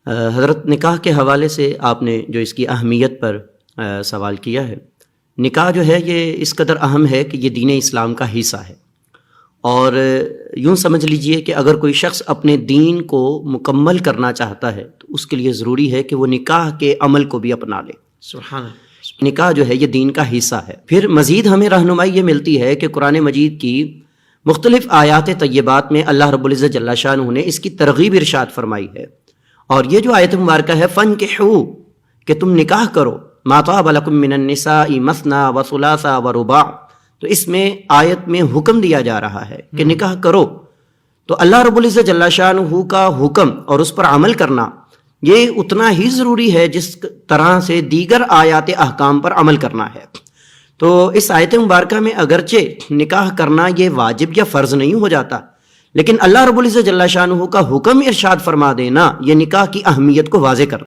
حضرت نکاح کے حوالے سے آپ نے جو اس کی اہمیت پر سوال کیا ہے، نکاح جو ہے یہ اس قدر اہم ہے کہ یہ دین اسلام کا حصہ ہے، اور یوں سمجھ لیجئے کہ اگر کوئی شخص اپنے دین کو مکمل کرنا چاہتا ہے تو اس کے لیے ضروری ہے کہ وہ نکاح کے عمل کو بھی اپنا لے۔ سبحان اللہ۔ نکاح جو ہے یہ دین کا حصہ ہے۔ پھر مزید ہمیں رہنمائی یہ ملتی ہے کہ قرآن مجید کی مختلف آیات طیبات میں اللہ رب العزت جل شانہ نے اس کی ترغیب ارشاد فرمائی ہے، اور یہ جو آیت مبارکہ ہے فَانْكِحُوا، کہ تم نکاح کرو، مَا طَابَ لَكُم مِّنَ النِّسَاءِ مَثْنَىٰ وَثُلَاثَ وَرُبَاعَ، تو اس میں آیت میں حکم دیا جا رہا ہے کہ نکاح کرو۔ تو اللہ رب العزت جل شانہ کا حکم اور اس پر عمل کرنا یہ اتنا ہی ضروری ہے جس طرح سے دیگر آیات احکام پر عمل کرنا ہے۔ تو اس آیت مبارکہ میں اگرچہ نکاح کرنا یہ واجب یا فرض نہیں ہو جاتا، لیکن اللہ رب العزت جل شانہ کا حکم ارشاد فرما دینا یہ نکاح کی اہمیت کو واضح کرتا ہے۔